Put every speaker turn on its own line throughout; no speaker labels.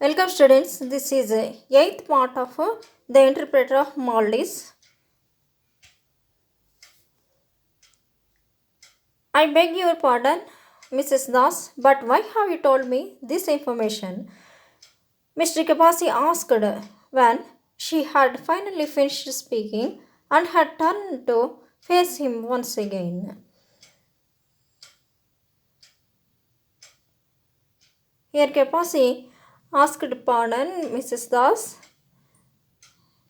Welcome students, this is eighth part of the interpreter of Maladies. I beg your pardon, Mrs. Das, but why have you told me this information? Mr. Kapasi asked when she had finally finished speaking and had turned to face him once again. Here Kapasi asked pardon, Mrs. Das.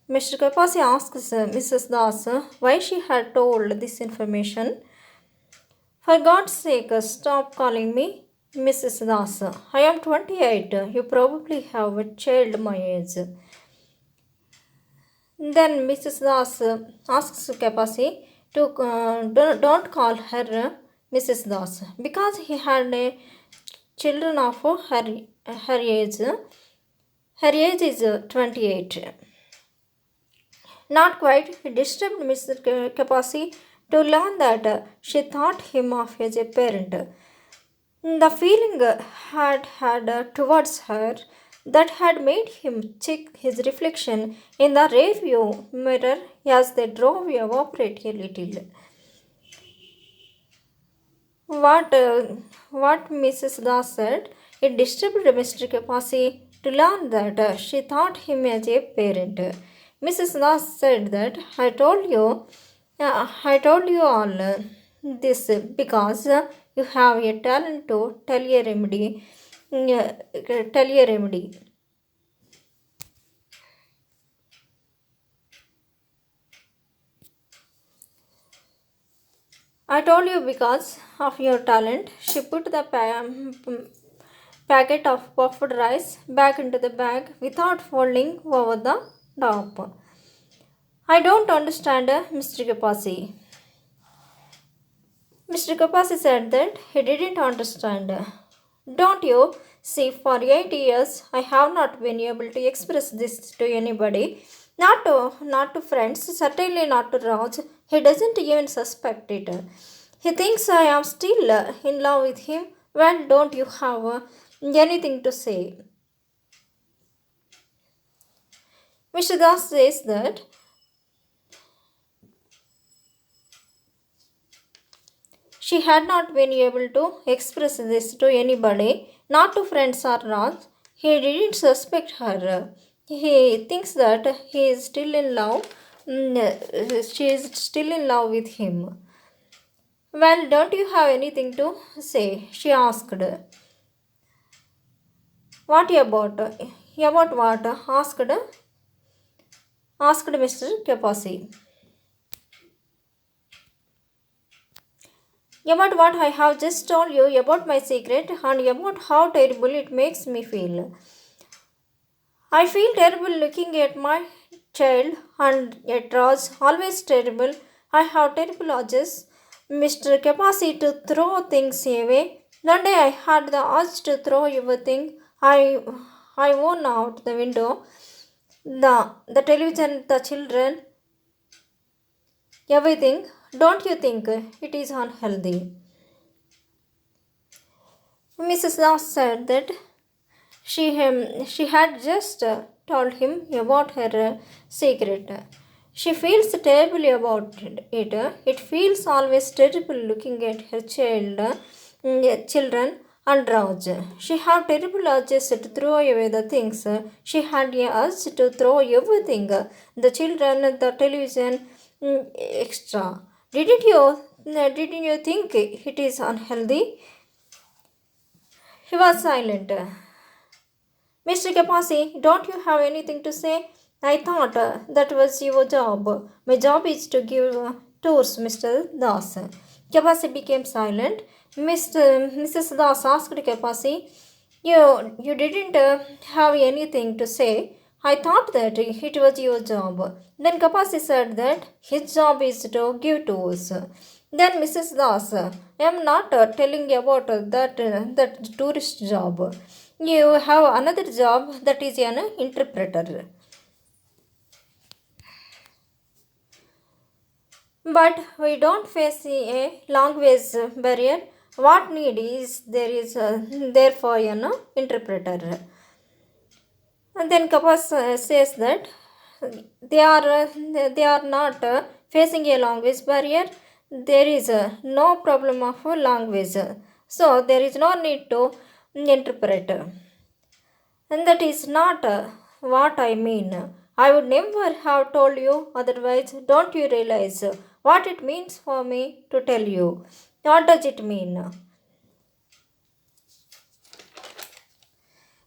Mr. Kapasi asks Mrs. Das why she had told this information. For God's sake, stop calling me Mrs. Das. I am 28. You probably have a child my age. Then Mrs. Das asks Kapasi to don't call her Mrs. Das because he had children of her age. Her age is 28. Not quite. It disturbed Mr. Kapasi to learn that she thought him of as a parent. The feeling had towards her that had made him check his reflection in the rearview mirror as they drove evaporate a little. What Mrs. Das said, it disturbed Mr. Kapasi to learn that she thought him as a parent. Mrs. Das said that I told you all this because you have a talent to tell a remedy. I told you because of your talent. She put the packet of puffed rice back into the bag without folding over the top. I don't understand, Mr. Kapasi. Mr. Kapasi said that he didn't understand. Don't you see, for 8 years I have not been able to express this to anybody. Not to friends, certainly not to Raj. He doesn't even suspect it. He thinks I am still in love with him. Well, don't you have anything to say? Mr. Das says that she had not been able to express this to anybody, not to friends or not. He didn't suspect her. He thinks that he is still in love. She is still in love with him. Well, don't you have anything to say? She asked. What about? About what? Asked Mr. Kapasi. About what I have just told you about my secret and about how terrible it makes me feel. I feel terrible looking at my child and at Raj, always terrible. I have terrible urges, Mr. Capacity to throw things away. One day I had the urge to throw everything I own out the window. The television, the children, everything. Don't you think it is unhealthy? Mrs. Das said that she had just told him about her secret. She feels terribly about it. It feels always terrible looking at her children and Raj. She had terrible urges to throw away the things. She had a urge to throw everything, the children, the television, extra. Didn't you think it is unhealthy? He was silent. Mr. Kapasi, don't you have anything to say? I thought that was your job. My job is to give tours, Mr. Das. Kapasi became silent. Mrs. Das asked Kapasi, You didn't have anything to say. I thought that it was your job. Then Kapasi said that his job is to give tours. Then Mrs. Das, I am not telling you about that tourist job. You have another job, that is an interpreter. But we don't face a language barrier. What need is there for an interpreter? And then Kapas says that they are not facing a language barrier. There is no problem of a language, so there is no need to interpret. And that is not what I mean. I would never have told you otherwise. Don't you realize what it means for me to tell you? What does it mean?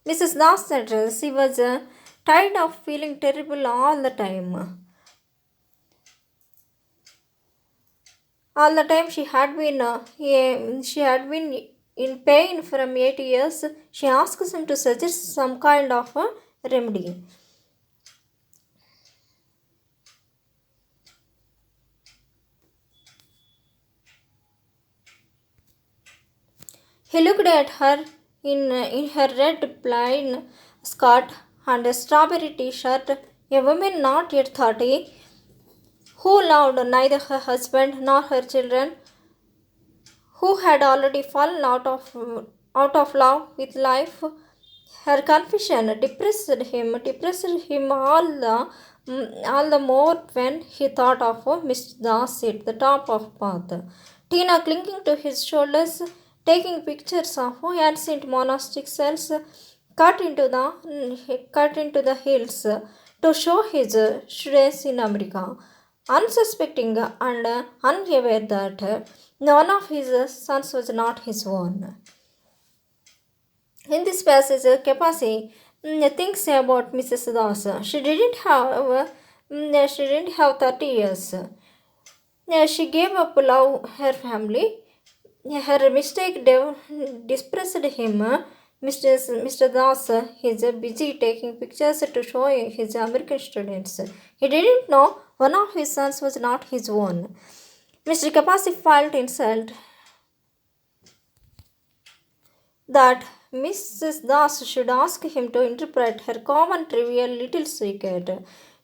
Mrs. Das said she was tired of feeling terrible all the time. All the time she had been in pain from 8 years. She asks him to suggest some kind of a remedy. He looked at her in her red plain skirt and a strawberry t-shirt, a woman not yet 30, who loved neither her husband nor her children, who had already fallen out of love with life. Her confession depressed him all the more when he thought of Mr. Das at the top of path. Tina clinging to his shoulders, taking pictures of ancient monastic cells cut into the hills to show his students in America, unsuspecting and unaware that none of his sons was not his own. In this passage, Kapasi thinks about Mrs. Das. She didn't have 30 years. She gave up love her family. Her mistake depressed him. Mr. Das is busy taking pictures to show his American students. He didn't know one of his sons was not his own. Mr. Kapasi felt insult that Mrs. Das should ask him to interpret her common trivial little secret.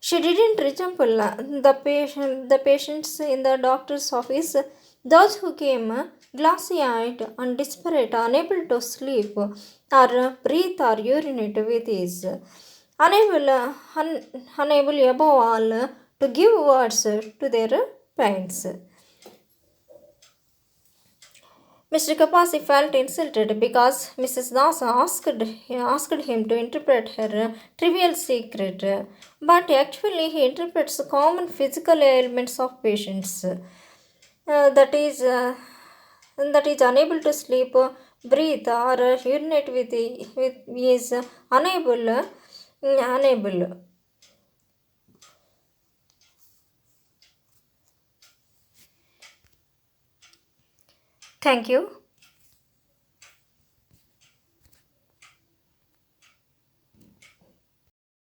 She didn't resemble the patients in the doctor's office, those who came glassy eyed and desperate, unable to sleep or breathe or urinate with ease, unable above all to give words to their pains. Mr. Kapasi felt insulted because Mrs. Das asked him to interpret her trivial secret, but actually he interprets common physical ailments of patients. That is unable to sleep, breathe, or urinate with is unable. Thank you.